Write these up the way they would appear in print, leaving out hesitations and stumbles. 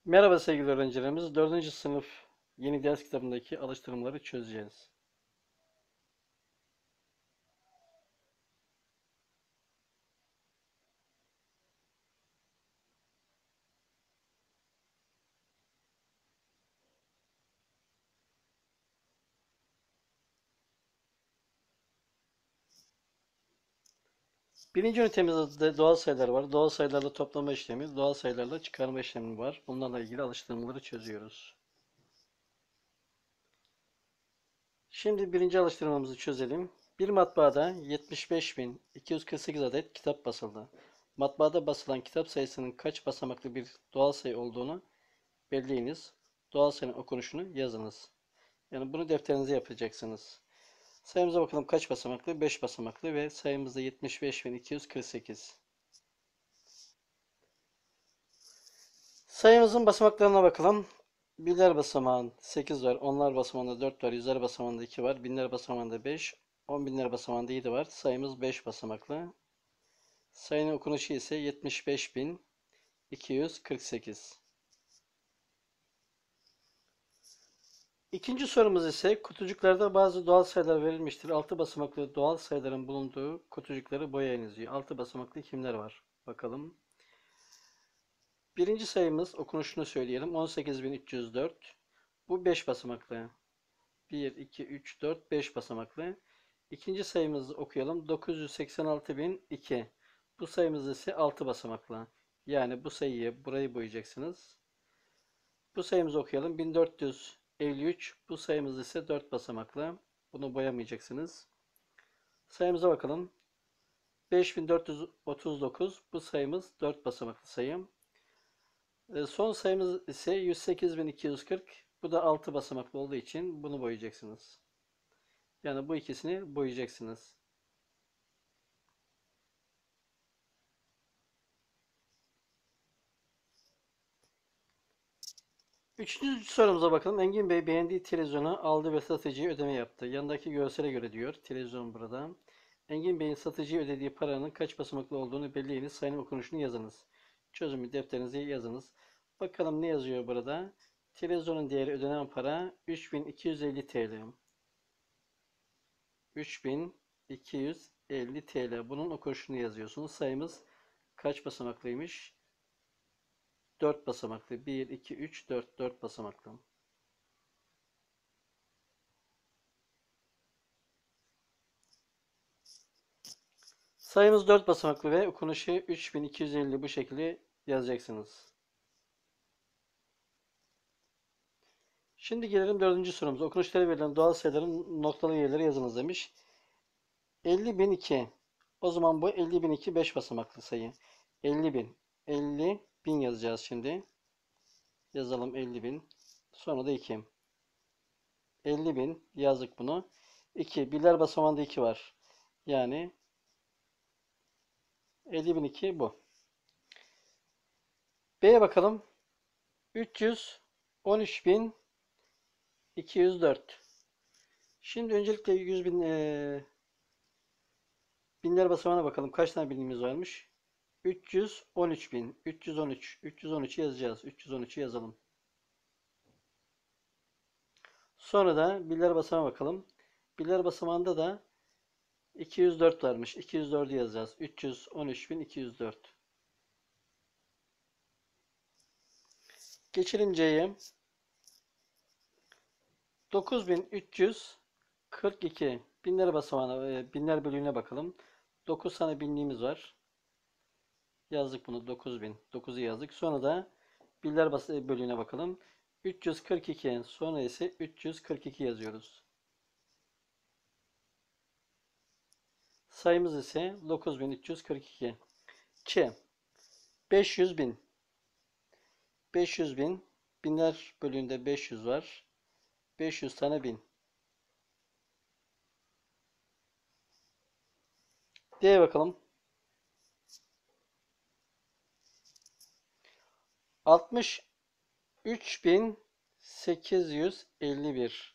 Merhaba sevgili öğrencilerimiz. 4. sınıf yeni ders kitabındaki alıştırmaları çözeceğiz. Birinci ünitemizde doğal sayılar var. Doğal sayılarla toplama işlemi, doğal sayılarla çıkarma işlemi var. Bunlarla ilgili alıştırmaları çözüyoruz. Şimdi birinci alıştırmamızı çözelim. Bir matbaada 75.248 adet kitap basıldı. Matbaada basılan kitap sayısının kaç basamaklı bir doğal sayı olduğunu belleyiniz. Doğal sayının okunuşunu yazınız. Yani bunu defterinize yapacaksınız. Sayımıza bakalım kaç basamaklı? 5 basamaklı ve sayımız da 75.248. Sayımızın basamaklarına bakalım. Birler basamağında 8 var, onlar basamağında 4 var, yüzler basamağında 2 var, binler basamağında 5, 10 binler basamağında 7 var. Sayımız 5 basamaklı. Sayının okunuşu ise 75.248. İkinci sorumuz ise kutucuklarda bazı doğal sayılar verilmiştir. 6 basamaklı doğal sayıların bulunduğu kutucukları boyayınız diyor. 6 basamaklı kimler var? Bakalım. Birinci sayımız okunuşunu söyleyelim. 18.304. Bu 5 basamaklı. 1, 2, 3, 4, 5 basamaklı. İkinci sayımızı okuyalım. 986.002. Bu sayımız ise 6 basamaklı. Yani bu sayıyı burayı boyayacaksınız. Bu sayımızı okuyalım. 1453. Bu sayımız ise 4 basamaklı. Bunu boyamayacaksınız. Sayımıza bakalım. 5439. Bu sayımız 4 basamaklı sayım. Son sayımız ise 108.240. Bu da 6 basamaklı olduğu için bunu boyayacaksınız. Yani bu ikisini boyayacaksınız. Üçüncü sorumuza bakalım. Engin Bey beğendiği televizyonu aldı ve satıcıya ödeme yaptı. Yanındaki görsele göre diyor. Televizyon burada. Engin Bey'in satıcıya ödediği paranın kaç basamaklı olduğunu belleyiniz. Sayının okunuşunu yazınız. Çözümü defterinize yazınız. Bakalım ne yazıyor burada? Televizyonun değeri ödenen para 3250 TL. 3250 TL. Bunun okunuşunu yazıyorsunuz. Sayımız kaç basamaklıymış? 4 basamaklı. 1, 2, 3, 4. 4 basamaklı. Sayımız 4 basamaklı ve okunuşu 3250 bu şekilde yazacaksınız. Şimdi gelelim dördüncü sorumuza. Okunuşları verilen doğal sayıların noktalı yerleri yazınız demiş. 50.002. O zaman bu 50.002 5 basamaklı sayı. 50.000. 50.000 yazacağız şimdi. Yazalım 50.000. Sonra da 2. 50.000 yazdık bunu. 2. Birler basamağında 2 var. Yani 50.002 bu. B'ye bakalım. 313.204. Şimdi öncelikle 100 bin, binler basamağına bakalım. Kaç tane binimiz varmış? 313 bin. 313. 313'ü yazacağız. 313'ü yazalım. Sonra da birler basamağına bakalım. Birler basamağında da 204 varmış. 204'ü yazacağız. 313.204. Geçelim C'ye. 9342. Binler basamağına, binler bölüğüne bakalım. 9 tane binliğimiz var. Yazdık bunu 9000. 9'u yazdık. Sonra da birler bölüğüne bakalım. 342. Sonra ise 342 yazıyoruz. Sayımız ise 9342. Ç. 500 bin. 500 bin. Binler bölüğünde 500 var. 500 tane bin. D'ye bakalım. 63.851.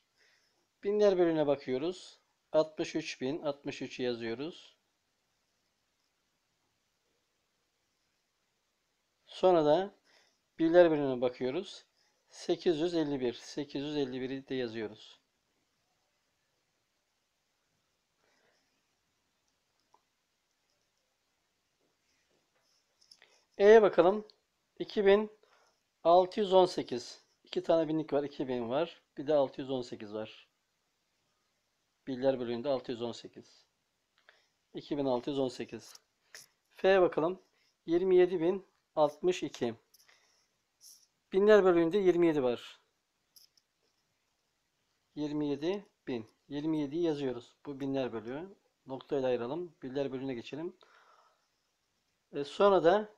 Binler bölüğüne bakıyoruz. 63.000. 63'ü yazıyoruz. Sonra da Birler bölümüne bakıyoruz. 851. 851'i de yazıyoruz. E'ye bakalım. 2618. İki tane binlik var. 2000 var. Bir de 618 var. Birler bölümünde 618. 2618. F'ye bakalım. 27062. Binler bölümünde 27 var. 27.000. 27'yi yazıyoruz. Bu binler bölüğü. Noktayla ayıralım. Birler bölümüne geçelim. Sonra da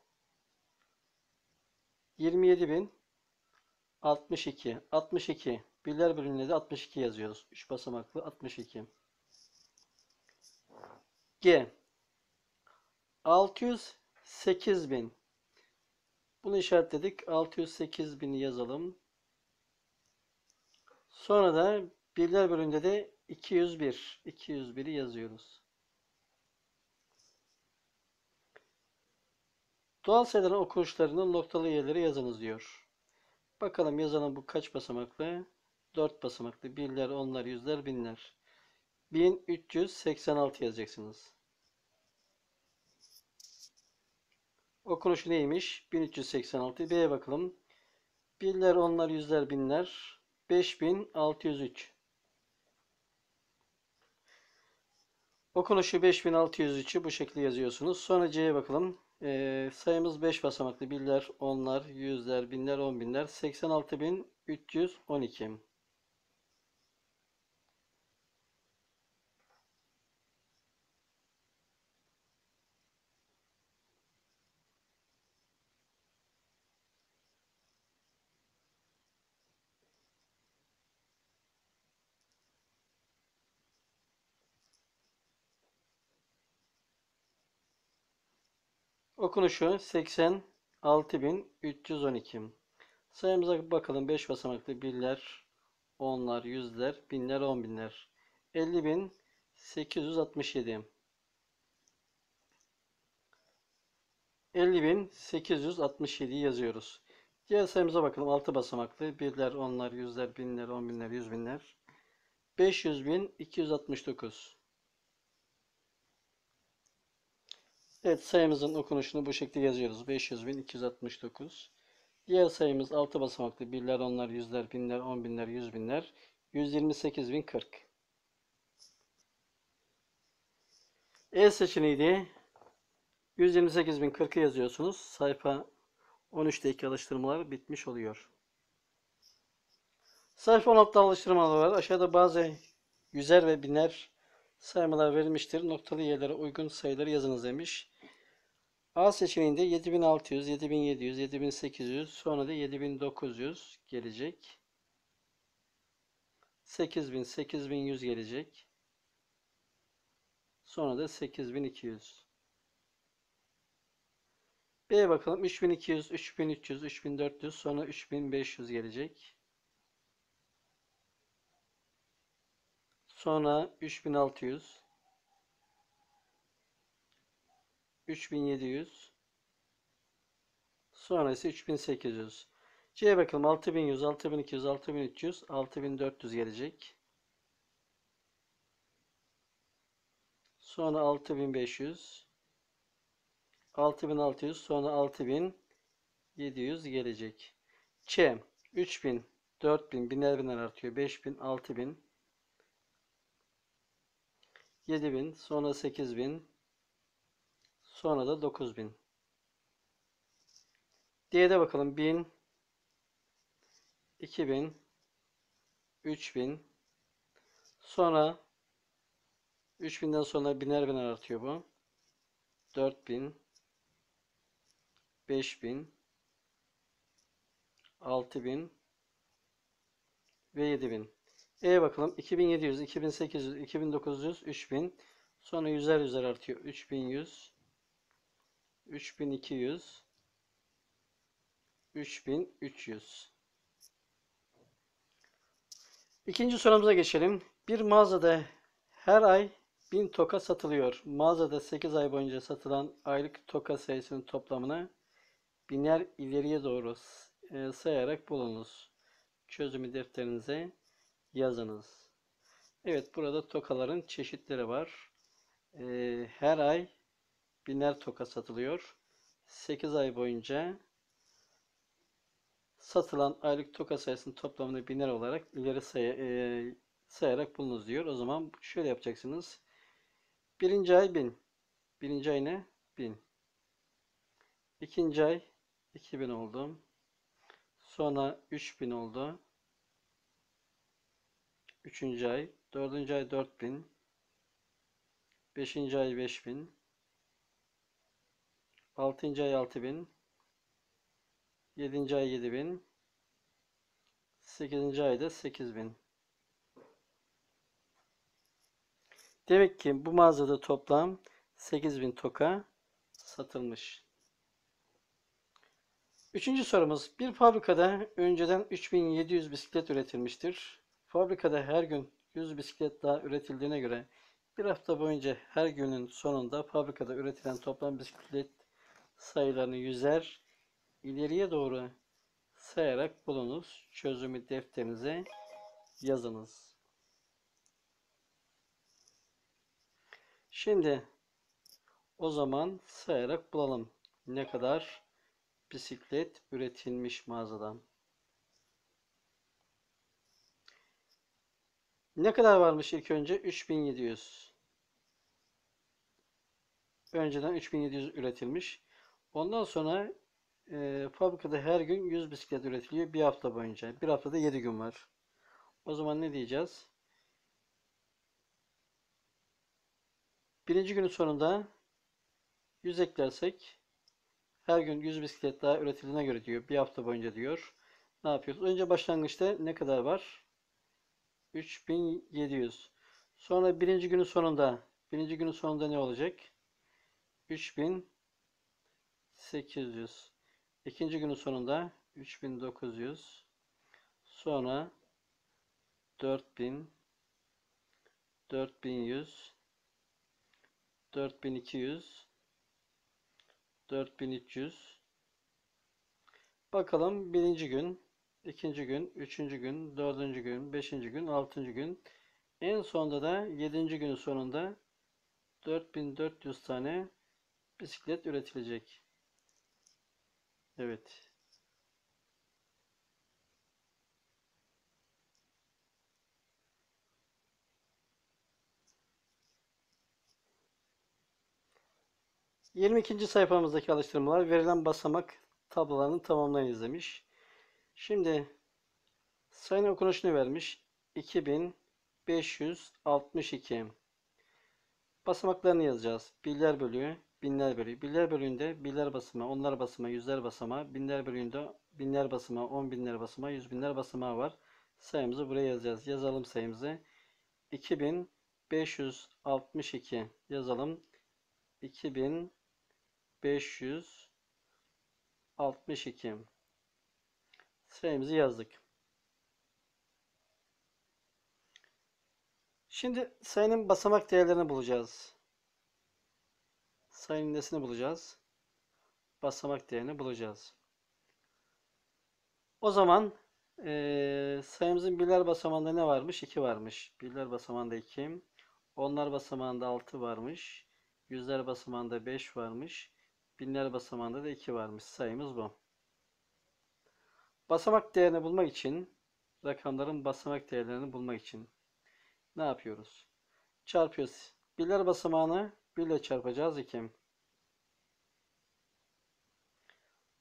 27.062. 62. Birler bölümüne de 62 yazıyoruz. 3 basamaklı 62. G. 608.000. Bunu işaretledik. 608.000'i yazalım. Sonra da birler bölümünde de 201. 201'i yazıyoruz. Doğal sayıların okunuşlarının noktalı yerleri yazınız diyor. Bakalım yazalım, bu kaç basamaklı? 4 basamaklı. Birler, onlar, yüzler, binler. 1386 yazacaksınız. Okunuşu neymiş? 1386. B'ye bakalım. Birler, onlar, yüzler, binler. 5603. Okunuşu 5603'ü bu şekilde yazıyorsunuz. Sonra C'ye bakalım. Sayımız 5 basamaklı. Birler, onlar, yüzler, binler, on binler. 86312. Okunuşu 86312. Sayımıza bakalım. 5 basamaklı. Birler, onlar, yüzler, binler, on binler. 50.867. 50.867 yazıyoruz. Diğer sayımıza bakalım. 6 basamaklı. Birler, onlar, yüzler, binler, on binler, yüz binler. 500.269. Evet, sayımızın okunuşunu bu şekilde yazıyoruz. 500.269. Diğer sayımız 6 basamaklı. Birler, onlar, yüzler, binler, on binler, yüz binler. 128.040. E seçeneği de 128.040'ı yazıyorsunuz. Sayfa 13'teki alıştırmalar bitmiş oluyor. Sayfa 16'da alıştırmalar var. Aşağıda bazı yüzer ve biner saymalar verilmiştir. Noktalı yerlere uygun sayıları yazınız demiş. A seçeneğinde 7600, 7700, 7800, sonra da 7900 gelecek. 8000, 8100 gelecek. Sonra da 8200. B'ye bakalım. 3200, 3300, 3400, sonra 3500 gelecek. Sonra 3600, 3700, sonra ise 3800. C'ye bakalım. 6100, 6200, 6300, 6400 gelecek. Sonra 6500, 6600, sonra 6700 gelecek. Ç. 3000, 4000, biner biner artıyor. 5000, 6000, 7000, sonra 8000, sonra da 9000. D'ye bakalım. 1000, 2000, 3000, sonra 3000'den sonra biner biner artıyor bu. 4000, 5000, 6000 ve 7000. E'ye bakalım. 2700, 2800, 2900, 3000. Sonra yüzer yüzer artıyor. 3100, 3200, 3300. İkinci sorumuza geçelim. Bir mağazada her ay 1000 toka satılıyor. Mağazada 8 ay boyunca satılan aylık toka sayısının toplamını biner ileriye doğru sayarak bulunuz. Çözümü defterinize yazınız. Evet, burada tokaların çeşitleri var. Her ay biner toka satılıyor. 8 ay boyunca satılan aylık toka sayısının toplamını biner olarak ileri sayarak bulunuz diyor. O zaman şöyle yapacaksınız. Birinci ay 1000. Birinci ay ne? 1000. İkinci ay 2000 oldu. Sonra 3000 oldu. Üçüncü ay. Dördüncü ay 4000. Beşinci ay 5000. Altıncı ay 6000. Yedinci ay 7000. Sekizinci ayda 8000. Demek ki bu mağazada toplam 8000 toka satılmış. Üçüncü sorumuz. Bir fabrikada önceden 3700 bisiklet üretilmiştir. Fabrikada her gün 100 bisiklet daha üretildiğine göre bir hafta boyunca her günün sonunda fabrikada üretilen toplam bisiklet sayılarını yüzer ileriye doğru sayarak bulunuz. Çözümü defterinize yazınız. Şimdi o zaman sayarak bulalım. Ne kadar bisiklet üretilmiş mağazadan. Ne kadar varmış ilk önce? 3700. Önceden 3700 üretilmiş. Ondan sonra fabrikada her gün 100 bisiklet üretiliyor bir hafta boyunca. Bir haftada 7 gün var. O zaman ne diyeceğiz? Birinci günün sonunda 100 eklersek her gün 100 bisiklet daha üretildiğine göre diyor. Bir hafta boyunca diyor. Ne yapıyoruz? Önce başlangıçta ne kadar var? 3700. Sonra birinci günün sonunda ne olacak? 3800. İkinci günün sonunda 3900. Sonra 4000, 4100, 4200, 4300. Bakalım birinci gün, ikinci gün, üçüncü gün, dördüncü gün, beşinci gün, altıncı gün. En sonunda da yedinci günün sonunda 4400 tane bisiklet üretilecek. Evet. Yirmi ikinci sayfamızdaki alıştırmalar verilen basamak tablolarını tamamlayınız demiş. Şimdi sayının okunuşunu vermiş. 2562. Basamaklarını yazacağız. Birler bölüğü, binler bölüğü. Birler bölüğünde birler basamağı, onlar basamağı, yüzler basamağı. Binler bölüğünde binler basamağı, on binler basamağı, yüz binler basamağı var. Sayımızı buraya yazacağız. Yazalım sayımızı. 2562 yazalım. 2562 sayımızı yazdık. Şimdi sayının basamak değerlerini bulacağız. Sayının nesini bulacağız? Basamak değerini bulacağız. O zaman sayımızın birler basamağında ne varmış? 2 varmış. Birler basamağında 2. Onlar basamağında 6 varmış. Yüzler basamağında 5 varmış. Binler basamağında da 2 varmış. Sayımız bu. Basamak değerini bulmak için, rakamların basamak değerlerini bulmak için ne yapıyoruz? Çarpıyoruz. Birler basamağını 1 ile çarpacağız 2.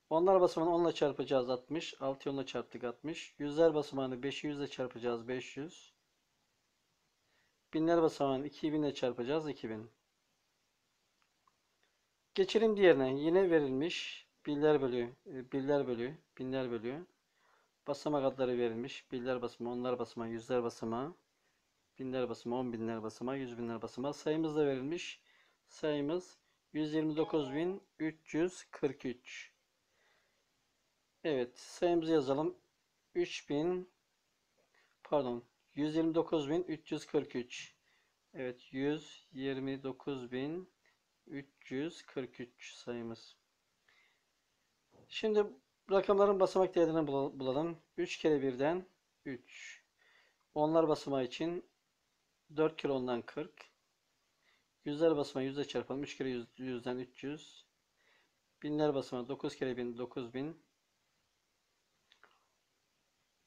Onlar basamağını 10 ile çarpacağız 60. 6'yı 10 ile çarptık 60. Yüzler basamağını 5'i 100 ile çarpacağız 500. Binler basamağını 2'yi 1000 ile çarpacağız 2000. Geçelim diğerine. Yine verilmiş. Birler bölüğü, birler bölüğü, binler bölüğü. Basamak adları verilmiş. Birler basamağı, onlar basamağı, yüzler basamağı. Binler basamağı, on binler basamağı, yüz binler basamağı. Sayımız da verilmiş. Sayımız 129.343. Evet, sayımızı yazalım. 129.343. Evet, 129.343 sayımız. Şimdi Rakamların basamak değerlerini bulalım. 3 kere 1'den 3. Onlar basamağı için 4 kere 10'dan 40. Yüzler basamağı yüzle çarpalım. 3 kere 100'den 300. Binler basamağı 9 kere 1000 9000.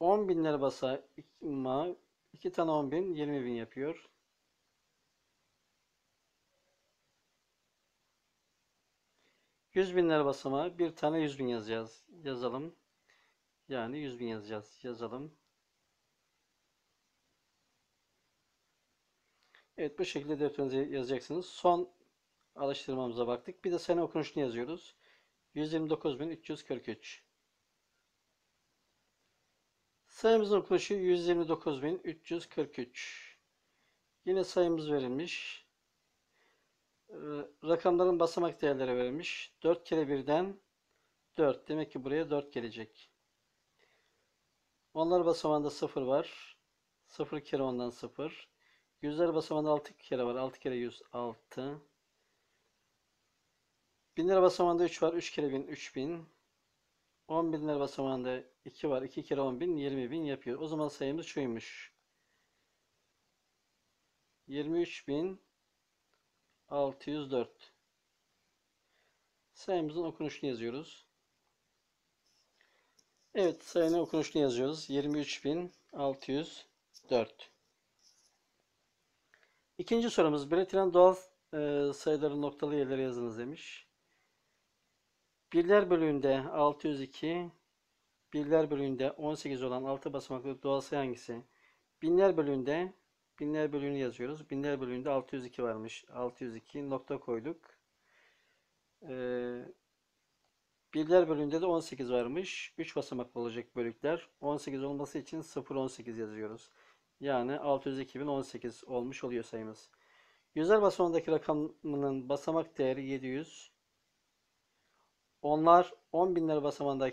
10 binler basamağı 2 tane 10 bin 20 bin yapıyor. Yüz binler basamağı bir tane 100 bin yazacağız. Yazalım. Yani 100 bin yazacağız. Yazalım. Evet, bu şekilde defterinize yazacaksınız. Son alıştırmamıza baktık. Bir de sene okunuşunu yazıyoruz. 129.343. Sayımızın okunuşu 129.343. Yine sayımız verilmiş. Rakamların basamak değerleri verilmiş. 4 kere 1'den 4. Demek ki buraya 4 gelecek. Onlar basamağında 0 var. 0 kere 10'dan 0. Yüzler basamağında 6 kere var. 6 kere 100 6. Binler basamağında 3 var. 3 kere 1000 3000. 10 binler basamağında 2 var. 2 kere 10 bin 20 bin yapıyor. O zaman sayımız şuymuş. 23.604. Sayımızın okunuşunu yazıyoruz. Evet, sayının okunuşunu yazıyoruz. 23.604. İkinci sorumuz, belirtilen doğal sayıların noktalı yerlere yazınız demiş. Birler bölüğünde 602, birler bölüğünde 18 olan 6 basamaklı doğal sayı hangisi? Binler bölüğünü yazıyoruz. Binler bölüğünde 602 varmış. 602 nokta koyduk. Birler bölüğünde de 18 varmış. 3 basamaklı olacak bölükler. 18 olması için 0,18 yazıyoruz. Yani 602.018 olmuş oluyor sayımız. Yüzler basamağındaki rakamının basamak değeri 700. Onlar 10 binler basamağında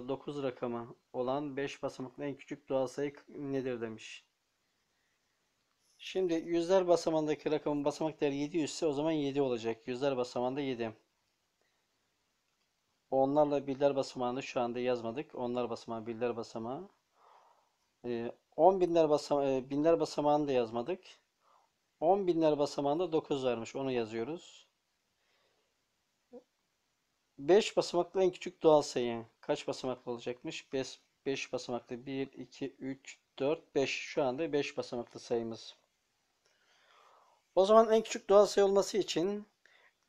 9 rakamı olan 5 basamaklı en küçük doğal sayı nedir demiş. Şimdi yüzler basamağındaki rakamın basamak değeri 700 ise o zaman 7 olacak. Yüzler basamağında 7. Onlarla birler basamağını şu anda yazmadık. Onlar basamağı, birler basamağı. 10 binler basamağını da yazmadık. 10 binler basamağında 9 varmış. Onu yazıyoruz. 5 basamaklı en küçük doğal sayı. Kaç basamaklı olacakmış? 5 basamaklı. 1, 2, 3, 4, 5. Şu anda 5 basamaklı sayımız. O zaman en küçük doğal sayı olması için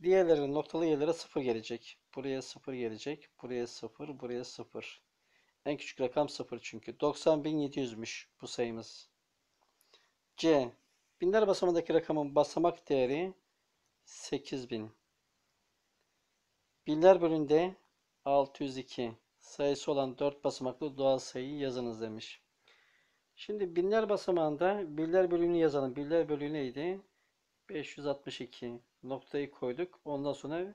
diğerlerinin noktalı yerlere 0 gelecek. Buraya 0 gelecek. Buraya 0, buraya 0. En küçük rakam 0 çünkü. 90.700'müş bu sayımız. C. Binler basamağındaki rakamın basamak değeri 8000. Binler bölüğünde 602 sayısı olan 4 basamaklı doğal sayıyı yazınız demiş. Şimdi binler basamağında birler bölüğünü yazalım. Birler bölüğü neydi? 562 noktayı koyduk. Ondan sonra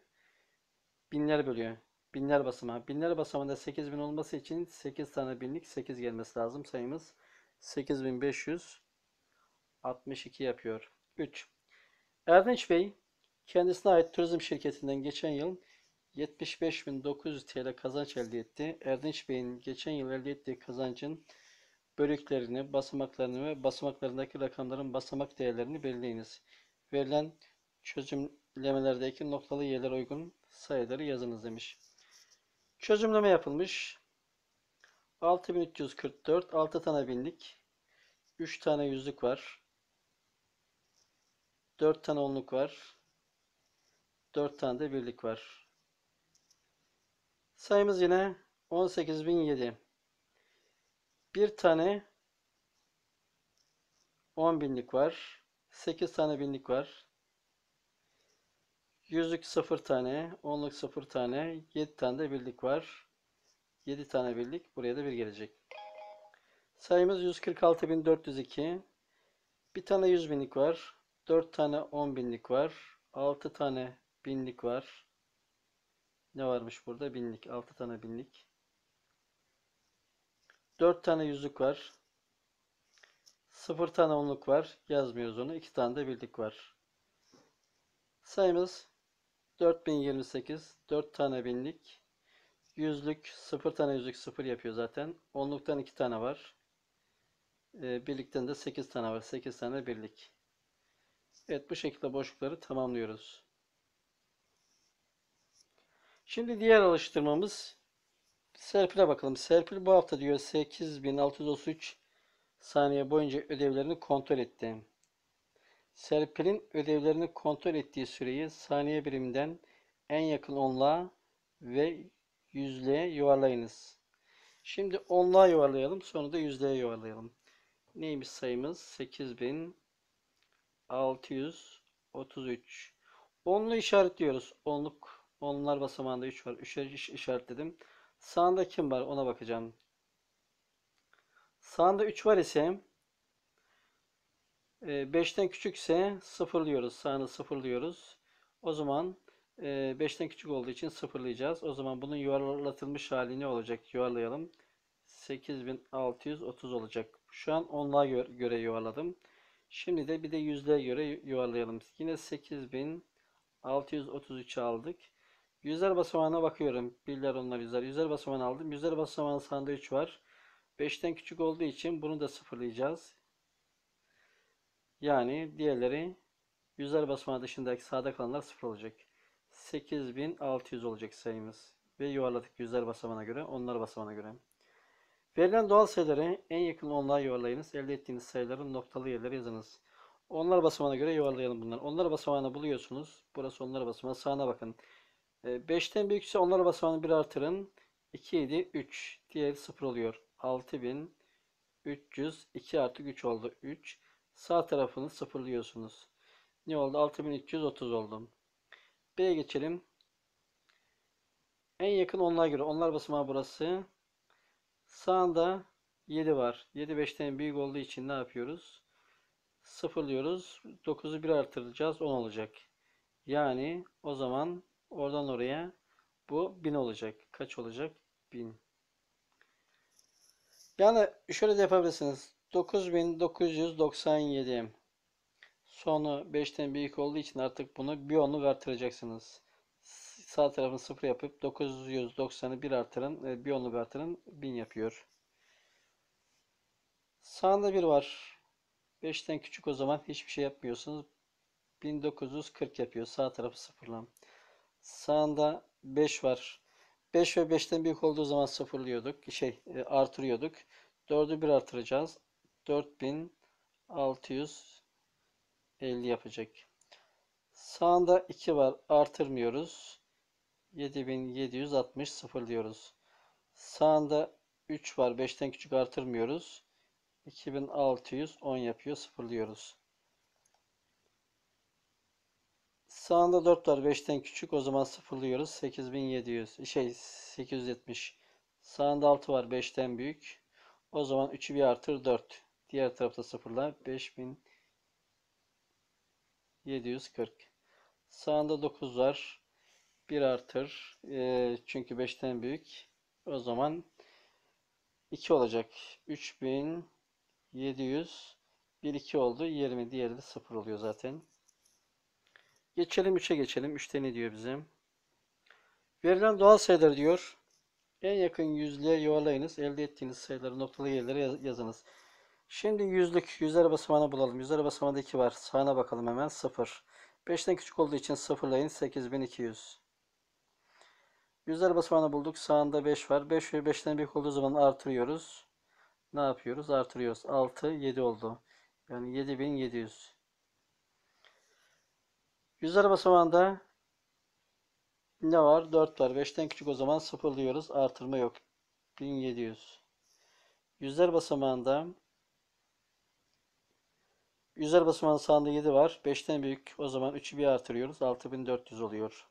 binler bölüğü. Binler basamağı. Binler basamağında 8000 olması için 8 tane binlik 8 gelmesi lazım. Sayımız 8562 yapıyor. 3. Erdinç Bey kendisine ait turizm şirketinden geçen yıl 75.900 TL kazanç elde etti. Erdinç Bey'in geçen yıl elde ettiği kazancın bölüklerini, basamaklarını ve basamaklarındaki rakamların basamak değerlerini belirleyiniz. Verilen çözümlemelerdeki noktalı yerlere uygun sayıları yazınız demiş. Çözümleme yapılmış. 6344, 6 tane binlik, 3 tane yüzlük var, 4 tane onluk var, 4 tane de birlik var. Sayımız yine 18.007. Bir tane 10 binlik var. 8 tane binlik var. Yüzlük 0 tane. Onluk 0 tane. 7 tane de birlik var. 7 tane birlik. Buraya da 1 gelecek. Sayımız 146.402. Bir tane 100 binlik var. 4 tane 10 binlik var. 6 tane binlik var. Ne varmış burada? Binlik. 6 tane binlik. 4 tane yüzlük var. 0 tane onluk var. Yazmıyoruz onu. 2 tane de birlik var. Sayımız 4028. 4 tane binlik. Yüzlük 0 tane yüzlük 0 yapıyor zaten. Onluktan 2 tane var. Birlikten de 8 tane var. 8 tane birlik. Evet, bu şekilde boşlukları tamamlıyoruz. Şimdi diğer alıştırmamız Serpil'e bakalım. Serpil bu hafta diyor 8633 saniye boyunca ödevlerini kontrol etti. Serpil'in ödevlerini kontrol ettiği süreyi saniye biriminden en yakın onluğa ve yüzlüğe yuvarlayınız. Şimdi onluğa yuvarlayalım, sonra da yüzlüğe yuvarlayalım. Neymiş sayımız? 8633. Onlu işaretliyoruz. Onlular basamağında 3 var. 3'e işaretledim. Sağında kim var? Ona bakacağım. Sağında 3 var ise 5'ten küçükse sıfırlıyoruz. Sağını sıfırlıyoruz. O zaman 5'ten küçük olduğu için sıfırlayacağız. O zaman bunun yuvarlatılmış hali ne olacak? Yuvarlayalım. 8630 olacak. Şu an onluğa göre yuvarladım. Şimdi de bir de yüzlüğe göre yuvarlayalım. Yine 8633 aldık. Yüzler basamağına bakıyorum. Birler, onlar, yüzler. Yüzler basamağını aldım. Yüzler basamağının sağında 3 var. 5'ten küçük olduğu için bunu da sıfırlayacağız. Yani diğerleri yüzler basamağı dışındaki sağda kalanlar sıfır olacak. 8600 olacak sayımız. Ve yuvarladık yüzler basamağına göre, onlar basamağına göre. Verilen doğal sayıları en yakın onluğa yuvarlayınız. Elde ettiğiniz sayıların noktalı yerleri yazınız. Onlar basamağına göre yuvarlayalım bunları. Onlar basamağını buluyorsunuz. Burası onlar basamağı. Sağına bakın. 5'ten büyükse onlar basamağını 1 artırın. 2 7 3. Diğeri 0 oluyor. 6300. 2 artık 3 oldu. 3. Sağ tarafını sıfırlıyorsunuz. Ne oldu? 6330 oldu. B'ye geçelim. En yakın onluğa göre. Onlar basamağı burası. Sağında 7 var. 7 5'ten büyük olduğu için ne yapıyoruz? Sıfırlıyoruz. 9'u 1 artıracağız. 10 olacak. Yani o zaman oradan oraya bu 1000 olacak. Kaç olacak? 1000. Yani şöyle de yapabilirsiniz. 9997. Sonu 5'ten büyük olduğu için artık bunu bir onluk artıracaksınız. Sağ tarafını 0 yapıp 990'ı 1 artırın. Bir onluk artırın. 1000 yapıyor. Sağında 1 var. 5'ten küçük, o zaman hiçbir şey yapmıyorsunuz. 1940 yapıyor. Sağ tarafı sıfırlan. Sağında 5 var. 5 ve 5'ten büyük olduğu zaman sıfırlıyorduk. Artırıyorduk. 4'ü 1 artıracağız. 4650 yapacak. Sağında 2 var. Artırmıyoruz. 7760 sıfırlıyoruz. Sağında 3 var. 5'ten küçük artırmıyoruz. 2610 yapıyor. Sıfırlıyoruz. Sağında 4 var. 5'ten küçük. O zaman sıfırlıyoruz. 870. Sağında 6 var. 5'ten büyük. O zaman 3'ü bir artır 4. Diğer tarafta sıfırlar. 5740. Sağında 9 var. 1 artır. Çünkü 5'ten büyük. O zaman 2 olacak. 3700. 1 2 oldu. 20. Diğeri de 0 oluyor zaten. Geçelim 3'e geçelim. 3'te ne diyor bize? Verilen doğal sayılar diyor. En yakın yüzlüğe yuvarlayınız. Elde ettiğiniz sayıları noktalı yerlere yazınız. Şimdi yüzler basamağını bulalım. Yüzler basamağında 2 var. Sağına bakalım hemen. 0. 5'ten küçük olduğu için sıfırlayın. 8200. Yüzler basamağını bulduk. Sağında 5 var. 5 ve 5'ten büyük olduğu zaman artırıyoruz. Ne yapıyoruz? Artırıyoruz. 6, 7 oldu. Yani 7700. Yüzler basamağında ne var? 4 var. 5'ten küçük, o zaman sıfırlıyoruz. Artırma yok. 1700. Yüzler basamağında sağında 7 var. 5'ten büyük, o zaman 3'ü bir artırıyoruz. 6400 oluyor.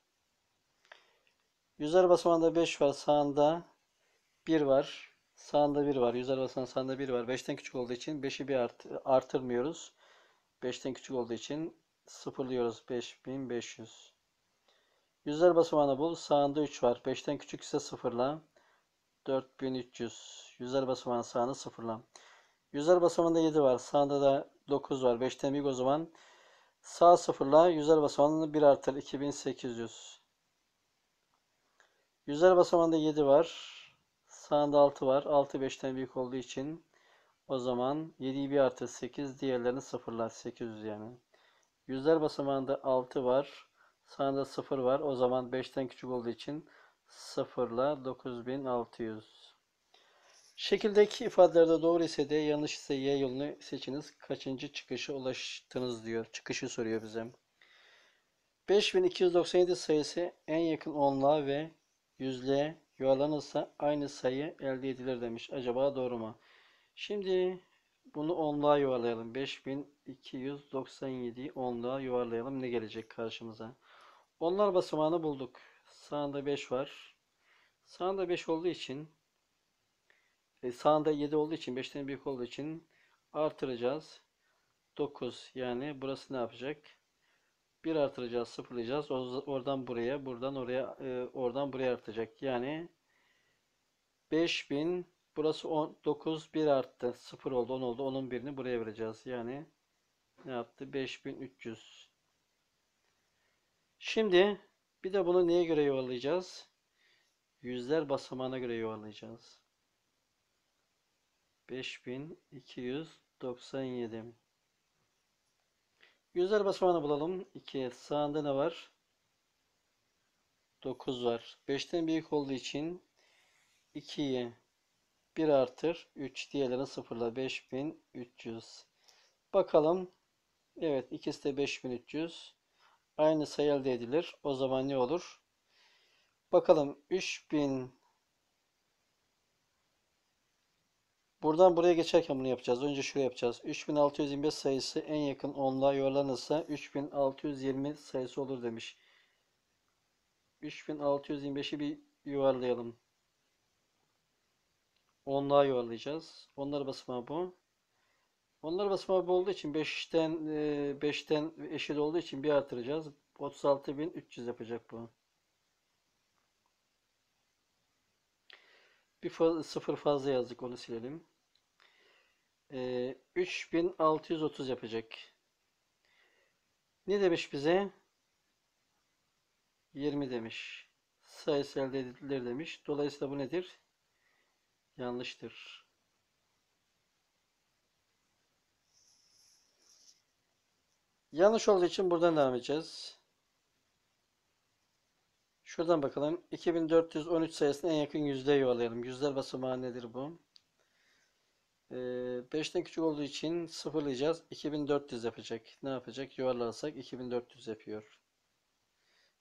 Yüzler basamağında 5 var. Sağında 1 var. Sağında 1 var. Yüzler basamağında sağında 1 var. 5'ten küçük olduğu için 5'i bir artırmıyoruz. 5'ten küçük olduğu için sıfırlıyoruz. 5500. Yüzler basamağını bul. Sağında 3 var. 5'ten küçük ise sıfırla. 4300. Yüzler basamağının sağını sıfırla. Yüzler basamağında 7 var. Sağında da 9 var. 5'ten büyük, o zaman sağ sıfırla. Yüzler basamağını 1 artır. 2800. Yüzler basamağında 7 var. Sağında 6 var. 6 5'ten büyük olduğu için o zaman 7'yi bir artı 8, diğerlerini sıfırlar. 800 yani. Yüzler basamağında 6 var. Sağında 0 var. O zaman 5'ten küçük olduğu için 0'la 9600. Şekildeki ifadelerde doğru ise D, yanlış ise Y yolunu seçiniz. Kaçıncı çıkışa ulaştınız diyor. Çıkışı soruyor bize. 5297 sayısı en yakın onluğa ve yüzlüğe yuvarlanırsa aynı sayı elde edilir demiş. Acaba doğru mu? Şimdi bunu onluğa yuvarlayalım. 5297'yi onluğa yuvarlayalım. Ne gelecek karşımıza? Onlar basamağını bulduk. Sağında 5 var. Sağında 5 olduğu için sağında 7 olduğu için 5'ten büyük olduğu için artıracağız. 9 yani burası ne yapacak? 1 artıracağız, sıfırlayacağız. Oradan buraya, buradan oraya, oradan buraya artacak. Yani 5000, burası 9, 1 arttı. 0 oldu, 10 oldu. Onun birini buraya vereceğiz. Yani ne yaptı? 5300. Şimdi bir de bunu neye göre yuvarlayacağız? Yüzler basamağına göre yuvarlayacağız. 5297. Yüzler basamağını bulalım. 2. Sağında ne var? 9 var. 5'ten büyük olduğu için 2'yi 1 artır. 3 diğerlerini sıfırla. 5300. Bakalım. Evet, ikisi de 5300. Aynı sayı elde edilir. O zaman ne olur? Bakalım 3000. Buradan buraya geçerken bunu yapacağız. Önce şuraya yapacağız. 3625 sayısı en yakın onluğa yuvarlanırsa 3620 sayısı olur demiş. 3625'i bir yuvarlayalım. Onluğa yuvarlayacağız. Onlar basamağı bu. Onlar basamağı bu olduğu için 5'ten eşit olduğu için bir artıracağız. 36300 yapacak bu. Bir sıfır fazla yazdık, onu silelim. 3630 yapacak. Ne demiş bize? 20 demiş. Sayısı elde edilir demiş. Dolayısıyla bu nedir? Yanlıştır. Yanlış olduğu için buradan devam edeceğiz. Şuradan bakalım. 2413 sayısının en yakın yüzlüğe yuvarlayalım. Yüzler basamağı nedir bu? 5'ten küçük olduğu için sıfırlayacağız. 2400 yapacak. Ne yapacak? Yuvarlarsak 2400 yapıyor.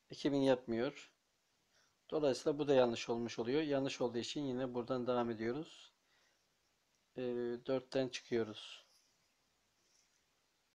2000 yapmıyor. Dolayısıyla bu da yanlış olmuş oluyor. Yanlış olduğu için yine buradan devam ediyoruz. 4'ten çıkıyoruz.